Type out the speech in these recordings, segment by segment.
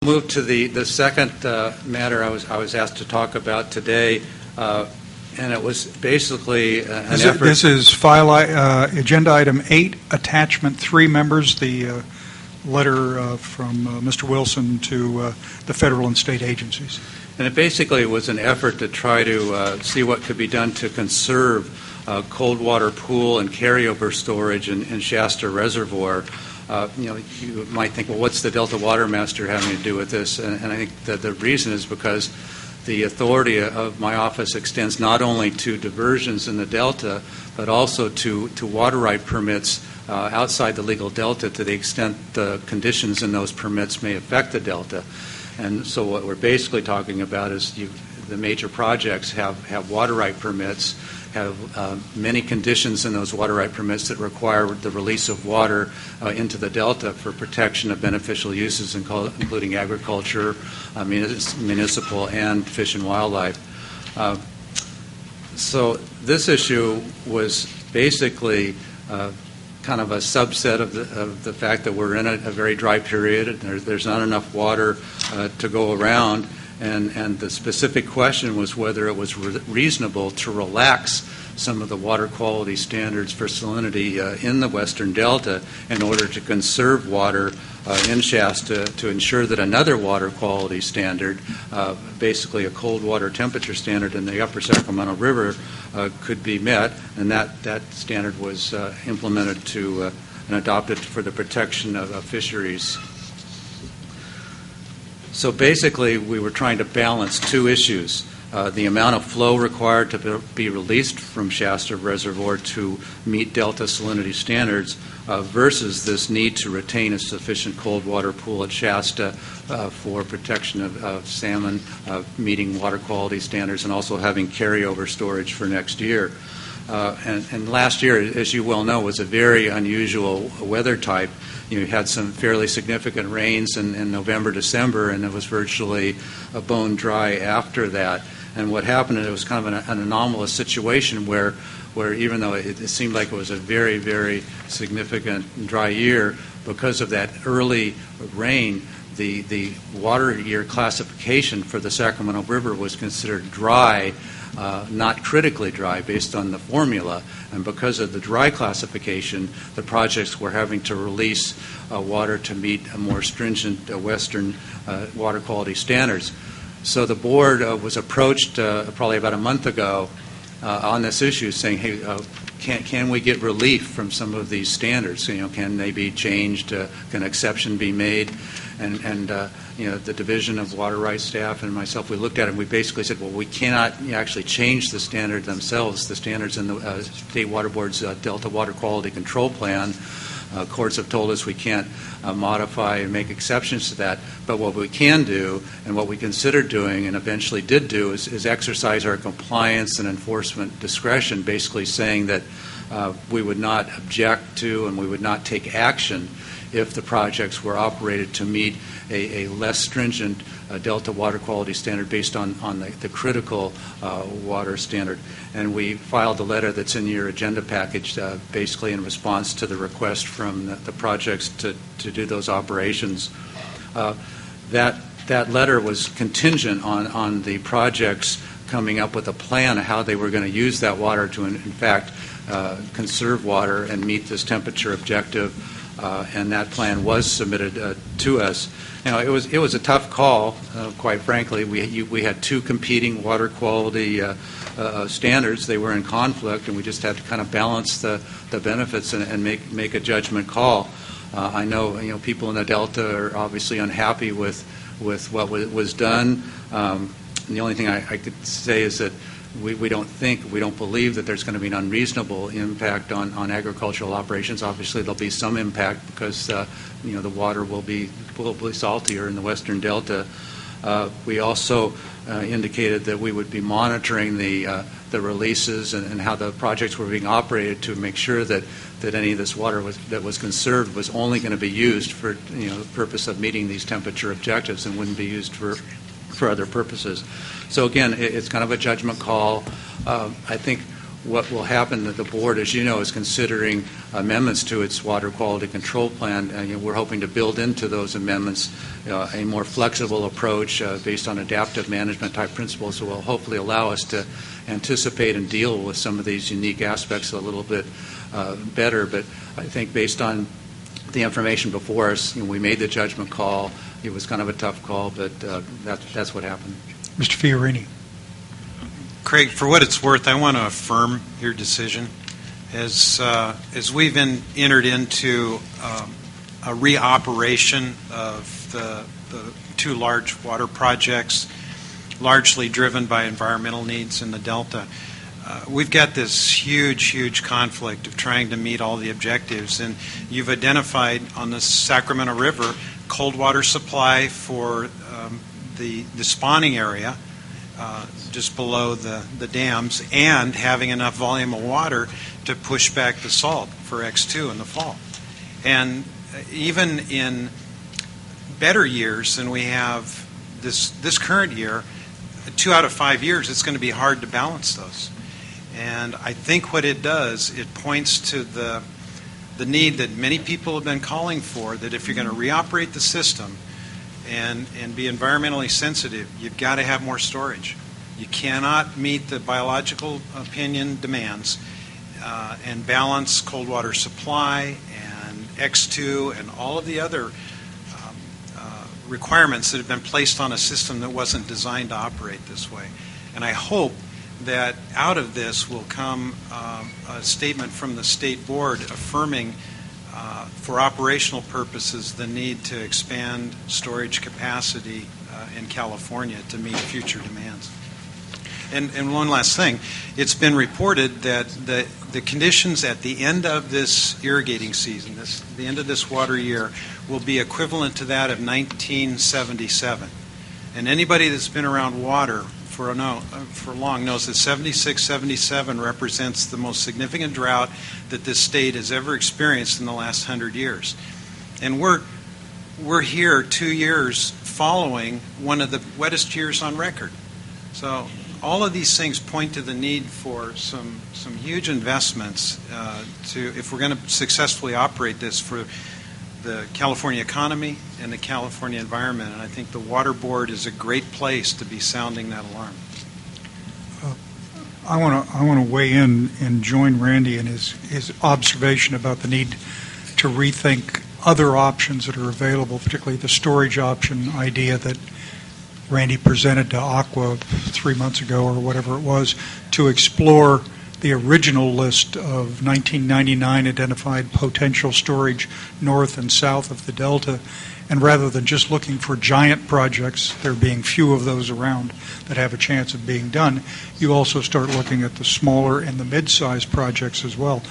Move to the second matter I was asked to talk about today, and it was basically an effort. This is agenda item 8, attachment 3, members, the letter from Mr. Wilson to the federal and state agencies. And it basically was an effort to try to see what could be done to conserve cold water pool and carryover storage in Shasta Reservoir. You might think, well, what's the Delta Water Master having to do with this? And I think that the reason is because the authority of my office extends not only to diversions in the Delta, but also to water right permits outside the legal Delta to the extent the conditions in those permits may affect the Delta. And so what we're basically talking about is the major projects have water right permits, have many conditions in those water right permits that require the release of water into the Delta for protection of beneficial uses, including agriculture, municipal, and fish and wildlife. So this issue was basically kind of a subset of the fact that we're in a very dry period. There's not enough water to go around. And the specific question was whether it was reasonable to relax some of the water quality standards for salinity in the Western Delta in order to conserve water in Shasta to ensure that another water quality standard, basically a cold water temperature standard in the upper Sacramento River, could be met. And that standard was implemented and adopted for the protection of fisheries. So basically, we were trying to balance two issues. The amount of flow required to be released from Shasta Reservoir to meet Delta salinity standards versus this need to retain a sufficient cold water pool at Shasta for protection of salmon, meeting water quality standards, and also having carryover storage for next year. And last year, as you well know, was a very unusual weather type. You had some fairly significant rains in November, December, and it was virtually bone dry after that. And what happened, it was kind of an anomalous situation where even though it seemed like it was a very, very significant dry year, because of that early rain, the water year classification for the Sacramento River was considered dry, not critically dry based on the formula. And because of the dry classification, the projects were having to release water to meet a more stringent Western water quality standards. So the board was approached probably about a month ago on this issue, saying, "Hey, can we get relief from some of these standards? Can they be changed? Can an exception be made?" And the Division of Water Rights staff and myself, we looked at it and we basically said, well, we cannot actually change the standards themselves. The standards in the State Water Board's Delta Water Quality Control Plan. Courts have told us we can't modify and make exceptions to that. But what we can do, and what we considered doing and eventually did do, is exercise our compliance and enforcement discretion, basically saying that we would not object to and we would not take action if the projects were operated to meet a less stringent Delta water quality standard based on the critical water standard. And we filed a letter that's in your agenda package basically in response to the request from the projects to do those operations. That letter was contingent on the projects coming up with a plan of how they were going to use that water to, in fact, conserve water and meet this temperature objective. And that plan was submitted to us. Now, it was a tough call, quite frankly. We had two competing water quality standards. They were in conflict, and we just had to kind of balance the benefits and make a judgment call. I know people in the Delta are obviously unhappy with what was done. And the only thing I could say is that we don't believe that there's going to be an unreasonable impact on agricultural operations. Obviously, there'll be some impact because the water will be saltier in the Western Delta. We also indicated that we would be monitoring the releases and how the projects were being operated to make sure that any of this water that was conserved was only going to be used for the purpose of meeting these temperature objectives and wouldn't be used for other purposes. So again, it's kind of a judgment call. I think what will happen that the board, as you know, is considering amendments to its water quality control plan. And we're hoping to build into those amendments a more flexible approach based on adaptive management type principles that will hopefully allow us to anticipate and deal with some of these unique aspects a little bit better. But I think based on the information before us, we made the judgment call. It was kind of a tough call, but that's what happened. Mr. Fiorini. Craig, for what it's worth, I want to affirm your decision. As we've entered into a reoperation of the two large water projects, largely driven by environmental needs in the Delta, we've got this huge conflict of trying to meet all the objectives. And you've identified on the Sacramento River cold water supply for the spawning area, just below the dams, and having enough volume of water to push back the salt for X2 in the fall. And even in better years than we have this current year, 2 out of 5 years, it's going to be hard to balance those. And I think what it does, it points to the need that many people have been calling for, that if you're going to reoperate the system and be environmentally sensitive, you've got to have more storage. You cannot meet the biological opinion demands and balance cold water supply and X2 and all of the other requirements that have been placed on a system that wasn't designed to operate this way. And I hope that out of this will come a statement from the state board affirming for operational purposes the need to expand storage capacity in California to meet future demands. And one last thing, it's been reported that the conditions at the end of this irrigating season, the end of this water year, will be equivalent to that of 1977. And anybody that's been around water for long knows that 76, 77 represents the most significant drought that this state has ever experienced in the last 100 years. And we're here 2 years following one of the wettest years on record. So all of these things point to the need for some huge investments if we're going to successfully operate this for the California economy and the California environment. And I think the Water Board is a great place to be sounding that alarm. I want to weigh in and join Randy in his observation about the need to rethink other options that are available, particularly the storage option idea that Randy presented to Aqua 3 months ago or whatever it was, to explore the original list of 1999 identified potential storage north and south of the Delta. And rather than just looking for giant projects, there being few of those around that have a chance of being done, you also start looking at the smaller and the mid-sized projects as well.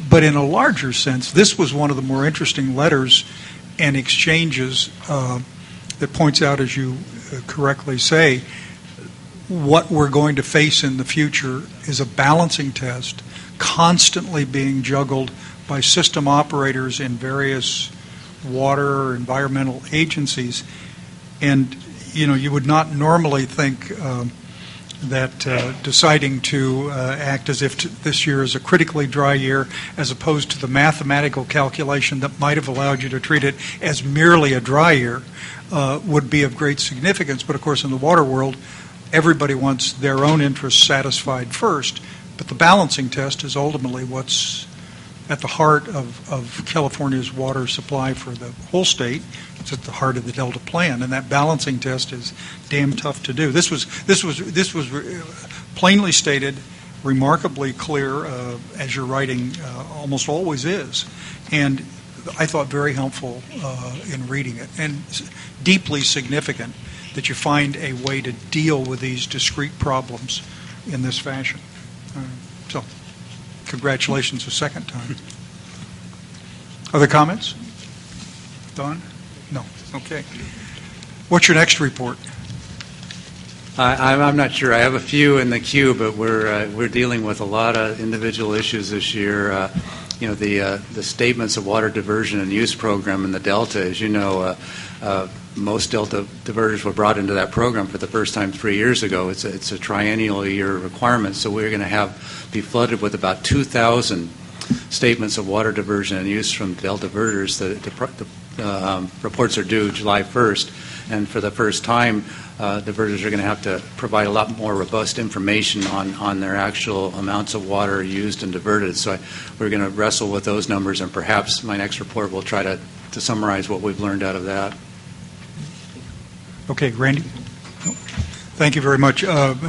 But in a larger sense, this was one of the more interesting letters and exchanges that points out, as you correctly say, what we're going to face in the future is a balancing test constantly being juggled by system operators in various water or environmental agencies. And, you would not normally think that deciding to act as if this year is a critically dry year, as opposed to the mathematical calculation that might have allowed you to treat it as merely a dry year, would be of great significance. But of course, in the water world, everybody wants their own interests satisfied first. But the balancing test is ultimately what's at the heart of California's water supply for the whole state. It's at the heart of the Delta Plan, and that balancing test is damn tough to do. This was plainly stated, remarkably clear, as your writing almost always is, and I thought very helpful in reading it, and deeply significant that you find a way to deal with these discrete problems in this fashion. So, congratulations a second time. Other comments? Don? No. Okay. What's your next report? I'm not sure. I have a few in the queue, but we're dealing with a lot of individual issues this year. The statements of water diversion and use program in the Delta, as you know, most delta diverters were brought into that program for the first time 3 years ago. It's a triennial year requirement, so we're going to be flooded with about 2,000 statements of water diversion and use from delta diverters. The reports are due July 1st, and for the first time, diverters are going to have to provide a lot more robust information on their actual amounts of water used and diverted. So we're going to wrestle with those numbers, and perhaps my next report will try to summarize what we've learned out of that. Okay, Randy? Thank you very much.